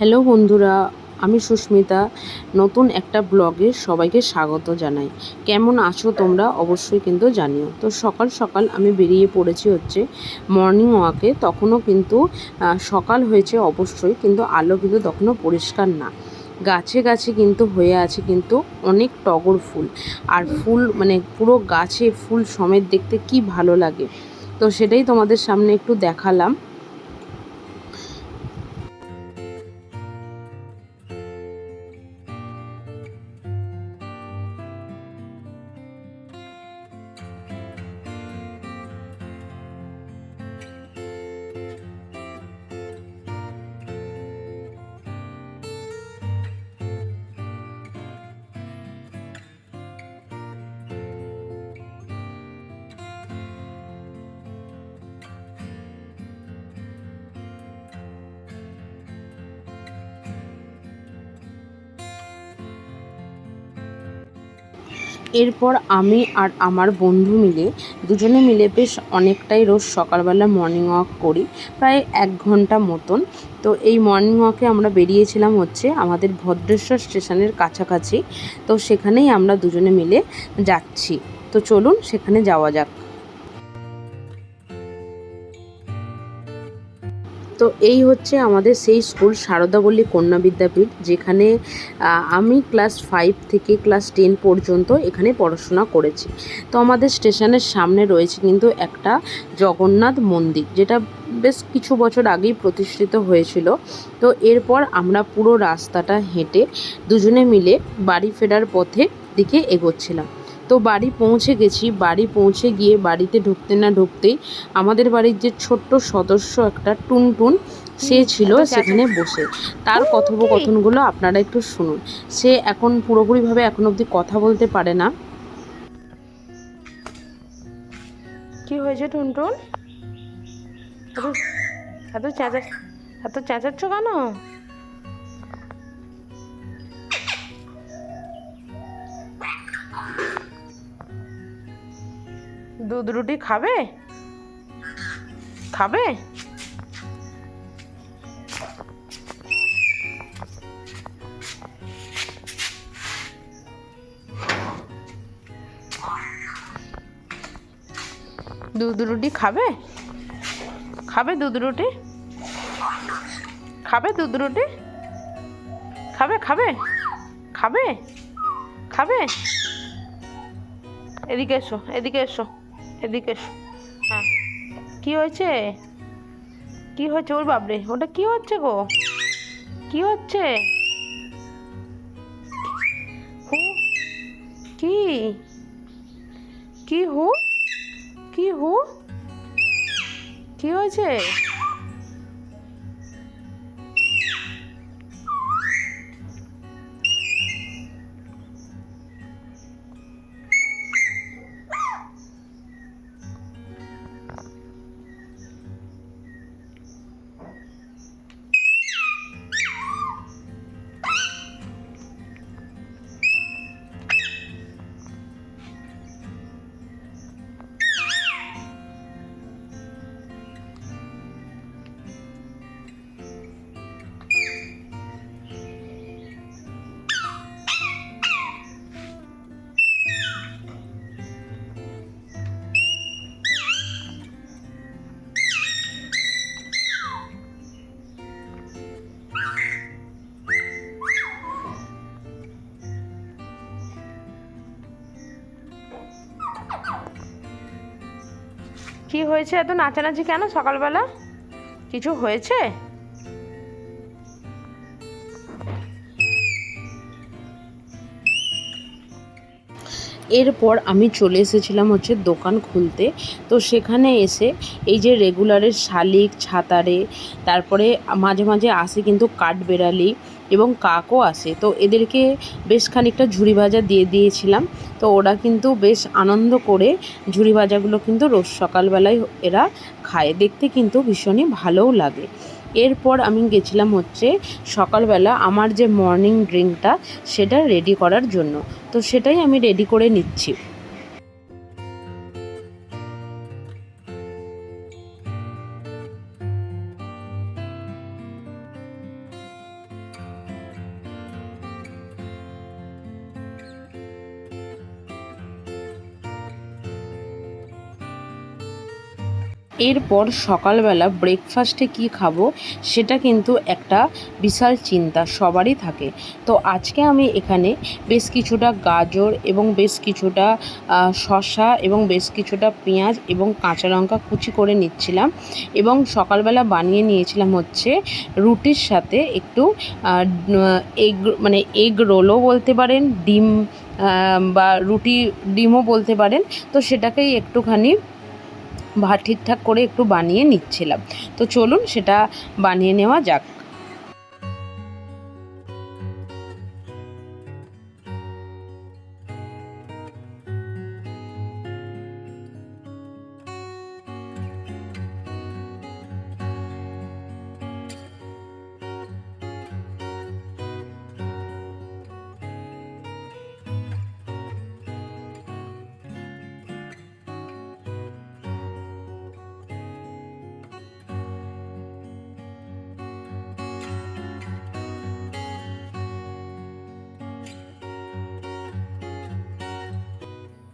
Hello বন্ধুরা, আমি সুস্মিতা। নতুন একটা ব্লগে সবাইকে স্বাগত জানাই। কেমন আছো তোমরা অবশ্যই কিন্তু জানিও। তো সকাল সকাল আমি বেরিয়ে পড়েছি হচ্ছে মর্নিং ওয়াকে। তখনও কিন্তু সকাল হয়েছে অবশ্যই, কিন্তু আলো কিন্তু তখনও পরিষ্কার না। গাছে গাছে কিন্তু হয়ে আছে কিন্তু অনেক টগর ফুল, আর ফুল মানে পুরো গাছে ফুল সমেত দেখতে কি ভালো লাগে। তো সেটাই তোমাদের সামনে একটু দেখালাম। এরপর আমি আর আমার বন্ধু মিলে দুজনে মিলে বেশ অনেকটাই রোজ সকালবেলা মর্নিং ওয়াক করি, প্রায় 1 ঘন্টা মতন। তো এই মর্নিং ওয়াকে আমরা বেরিয়েছিলাম হচ্ছে আমাদের ভদ্রেশ্বর স্টেশনের কাছাকাছি। তো সেখানেই আমরা দুজনে মিলে যাচ্ছি। তো চলুন সেখানে যাওয়া যাক। তো এই হচ্ছে আমাদের সেই স্কুল, সারদাবল্লী কন্যা বিদ্যাপীঠ, যেখানে আমি ক্লাস 5 থেকে ক্লাস 10 পর্যন্ত এখানে পড়াশোনা করেছি। তো আমাদের স্টেশনের সামনে রয়েছে কিন্তু একটা জগন্নাথ মন্দির, যেটা বেশ কিছু বছর আগেই প্রতিষ্ঠিত হয়েছিল। তো এরপর আমরা পুরো রাস্তাটা হেঁটে দুজনে মিলে বাড়ি ফেরার পথে দিকে এগোচ্ছিলাম। তো বাড়ি পৌঁছে গেছি। বাড়ি পৌঁছে গিয়ে বাড়িতে ঢুকতে না ঢুকতেই আমাদের বাড়ির যে ছোট্ট সদস্য একটা টুনটুন, সে ছিল সেখানে বসে। তার কথোপকথনগুলো আপনারা একটু শুনুন। সে এখন পুরোপুরিভাবে এখন অবধি কথা বলতে পারে না। কি হয়েছে টুনটুন? এত এত চেঁচা এত চেঁচাচ্ছ কেন? দুধ রুটি খাবে? খাবে? দুধ রুটি খাবে? খাবে দুধ রুটি? খাবে দুধ রুটি? খাবে খাবে খাবে খাবে? এদিকে এসো, এদিকে এসো, এদিকে এসো। হ্যাঁ, কি হয়েছে? কি হয়েছে ওর বাবরে? ওটা কি হচ্ছে গো? কি হচ্ছে? হু? কি? কি হু? কি হু? কি হয়েছে? কি হয়েছে? এত নাচানাচি কেন সকালবেলা? কিছু হয়েছে? এরপর আমি চলে এসেছিলাম হচ্ছে দোকান খুলতে। তো সেখানে এসে এই যে রেগুলারের শালিক, ছাতারে, তারপরে মাঝে মাঝে আসে কিন্তু কাঠবেড়ালি এবং কাকও আসে। তো এদেরকে বেশ খানিকটা ঝুরি ভাজা দিয়ে দিয়েছিলাম। তো ওরা কিন্তু বেশ আনন্দ করে ঝুরি ভাজাগুলো কিন্তু রোজ সকালবেলায় এরা খায়। দেখতে কিন্তু ভীষণই ভালোও লাগে। এরপর আমি গেছিলাম হচ্ছে সকালবেলা আমার যে মর্নিং ড্রিঙ্কটা সেটা রেডি করার জন্য। তো সেটাই আমি রেডি করে নিচ্ছি। এরপর সকালবেলা ব্রেকফাস্টে কি খাবো সেটা কিন্তু একটা বিশাল চিন্তা সবারই থাকে। তো আজকে আমি এখানে বেশ কিছুটা গাজর এবং বেশ কিছুটা শসা এবং বেশ কিছুটা পেঁয়াজ এবং কাঁচা লঙ্কা কুচি করে নিচ্ছিলাম এবং সকালবেলা বানিয়ে নিয়েছিলাম হচ্ছে রুটির সাথে একটু এগ মানে এগ রোলও বলতে পারেন, ডিম বা রুটি ডিমও বলতে পারেন। তো সেটাকেই একটুখানি ঠিকঠাক করে একটু বানিয়ে নিচ্ছিলাম। তো চলুন সেটা বানিয়ে নেওয়া যাক।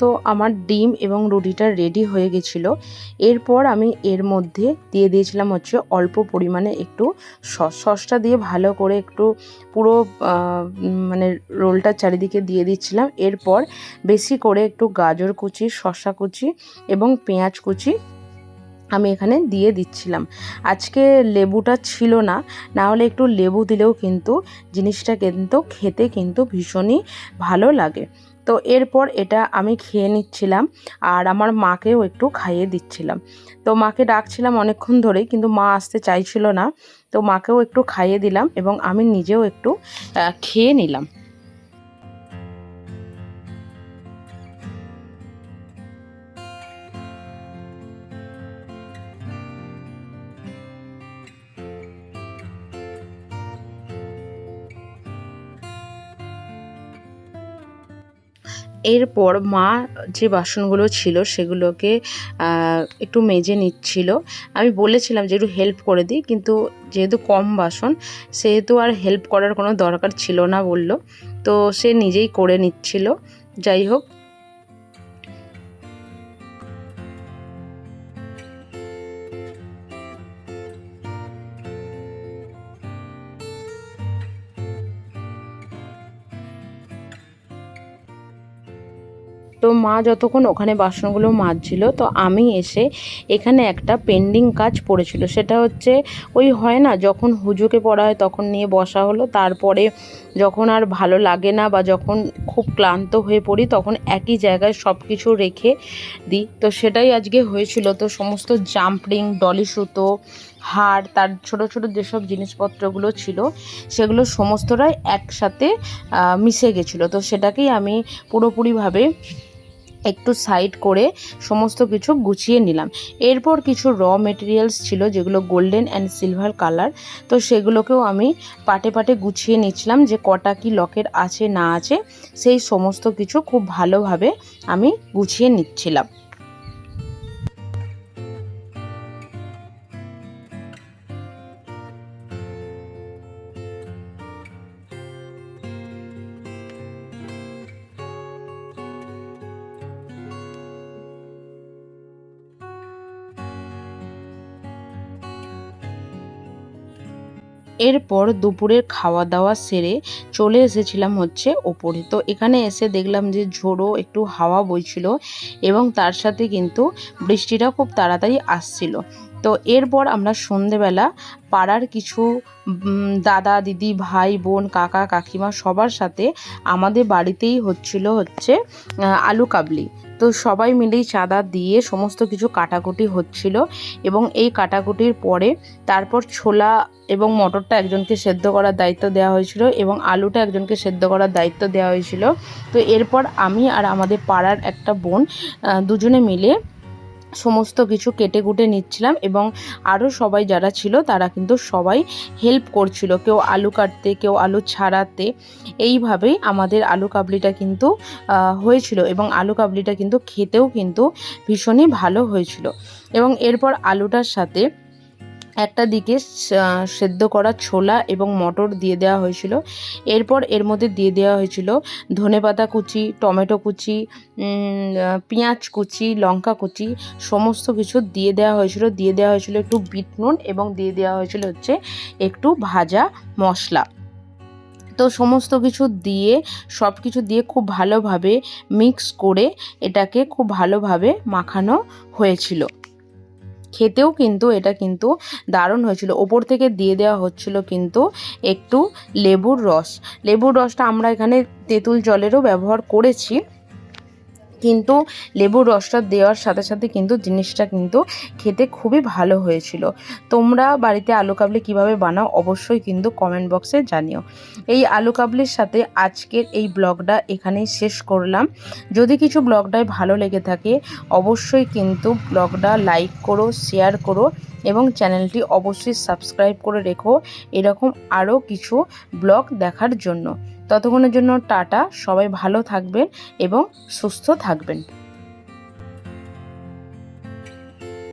তো আমার ডিম এবং রুটিটা রেডি হয়ে গেছিলো। এরপর আমি এর মধ্যে দিয়ে দিয়েছিলাম হচ্ছে অল্প পরিমাণে একটু সসটা দিয়ে ভালো করে একটু পুরো মানে রোলটার চারিদিকে দিয়ে দিচ্ছিলাম। এরপর বেশি করে একটু গাজর কুচি, শসা কুচি এবং পেঁয়াজ কুচি আমি এখানে দিয়ে দিচ্ছিলাম। আজকে লেবুটা ছিল না, না হলে একটু লেবু দিলেও কিন্তু জিনিসটা কিন্তু খেতে কিন্তু ভীষণই ভালো লাগে। তো এরপর এটা আমি খেয়ে নিচ্ছিলাম আর আমার মাকেও একটু খাইয়ে দিচ্ছিলাম। তো মাকে ডাকছিলাম অনেকক্ষণ ধরেই, কিন্তু মা আসতে চাইছিল না। তো মাকেও একটু খাইয়ে দিলাম এবং আমি নিজেও একটু খেয়ে নিলাম। এরপর মা যে বাসনগুলো ছিল সেগুলোকে একটু মেজে নিচ্ছিল। আমি বলেছিলাম যে একটু হেল্প করে দিই, কিন্তু যেহেতু কম বাসন সেহেতু আর হেল্প করার কোনো দরকার ছিল না বলল। তো সে নিজেই করে নিচ্ছিল। যাই হোক, তো মা যতক্ষণ ওখানে বাসনগুলো মাজছিল, তো আমি এসে এখানে একটা পেন্ডিং কাজ পড়েছিল। সেটা হচ্ছে ওই হয় না, যখন হুজুকে পড়া হয় তখন নিয়ে বসা হলো, তারপরে যখন আর ভালো লাগে না বা যখন খুব ক্লান্ত হয়ে পড়ি তখন একই জায়গায় সব কিছু রেখে দিই। তো সেটাই আজকে হয়েছিল। তো সমস্ত জাম্পরিং, ডলি সুতো, হার, তার ছোট ছোট যেসব জিনিসপত্রগুলো ছিল সেগুলো সমস্তটাই একসাথে মিশে গেছিলো। তো সেটাকেই আমি পুরোপুরিভাবে একটু সাইড করে সমস্ত কিছু গুছিয়ে নিলাম। এরপর কিছু র মেটেরিয়ালস ছিল যেগুলো গোল্ডেন অ্যান্ড সিলভার কালার। তো সেগুলোকেও আমি পাটে পাটে গুছিয়ে নিচ্ছিলাম, যে কটা কি লকেট আছে না আছে সেই সমস্ত কিছু খুব ভালোভাবে আমি গুছিয়ে নিচ্ছিলাম। এরপর দুপুরের খাওয়া দাওয়া সেরে চলে এসেছিলাম হচ্ছে ওপরে। তো এখানে এসে দেখলাম যে ঝোড়ো একটু হাওয়া বইছিল এবং তার সাথে কিন্তু বৃষ্টিটা খুব তাড়াতাড়ি আসছিল। তো এরপর আমরা সন্ধেবেলা পাড়ার কিছু দাদা দিদি, ভাই বোন, কাকা কাকিমা সবার সাথে আমাদের বাড়িতেই হচ্ছে আলু কাবলি। তো সবাই মিলেই চাঁদা দিয়ে সমস্ত কিছু কাটাকুটি হচ্ছিল এবং এই কাটাকুটির পরে তারপর ছোলা এবং মটরটা একজনকে সেদ্ধ করার দায়িত্ব দেওয়া হয়েছিল এবং আলুটা একজনকে সেদ্ধ করার দায়িত্ব দেওয়া হয়েছিল। তো এরপর আমি আর আমাদের পাড়ার একটা বোন দুজনে মিলে সমস্ত কিছু কেটে কুটে নিচ্ছিলাম এবং আরও সবাই যারা ছিল তারা কিন্তু সবাই হেল্প করছিল, কেউ আলু কাটতে, কেউ আলু ছাড়াতে। এইভাবেই আমাদের আলু কাবলিটা কিন্তু হয়েছিল এবং আলু কাবলিটা কিন্তু খেতেও কিন্তু ভীষণই ভালো হয়েছিল। এবং এরপর আলুটার সাথে একটা দিকে সেদ্ধ করা ছোলা এবং মটর দিয়ে দেওয়া হয়েছিল। এরপর এর মধ্যে দিয়ে দেওয়া হয়েছিল ধনেপাতা কুচি, টমেটো কুচি, পেঁয়াজ কুচি, লঙ্কা কুচি, সমস্ত কিছু দিয়ে দেওয়া হয়েছিল। দিয়ে দেওয়া হয়েছিল একটু বিট নুন এবং দিয়ে দেওয়া হয়েছিল হচ্ছে একটু ভাজা মশলা। তো সমস্ত কিছু দিয়ে সব কিছু দিয়ে খুব ভালোভাবে মিক্স করে এটাকে খুব ভালোভাবে মাখানো হয়েছিল। খেতেও কিন্তু এটা কিন্তু দারুণ হয়েছিল। ওপর থেকে দিয়ে দেওয়া হচ্ছিল কিন্তু একটু লেবুর রস। লেবুর রসটা আমরা এখানে তেঁতুল জলেরও ব্যবহার করেছি, কিন্তু লেবুর রসটা দেওয়ার সাথে সাথে কিন্তু জিনিসটা কিন্তু খেতে খুবই ভালো হয়েছিল। তোমরা বাড়িতে আলু কাবলি কীভাবে বানাও অবশ্যই কিন্তু কমেন্ট বক্সে জানিও। এই আলু কাবলির সাথে আজকের এই ব্লগটা এখানেই শেষ করলাম। যদি কিছু ব্লগটায় ভালো লেগে থাকে অবশ্যই কিন্তু ব্লগটা লাইক করো, শেয়ার করো এবং চ্যানেলটি অবশ্যই সাবস্ক্রাইব করে রেখো এরকম আরও কিছু ব্লগ দেখার জন্য। ততক্ষণের জন্য টাটা, সবাই ভালো থাকবেন এবং সুস্থ থাকবেন।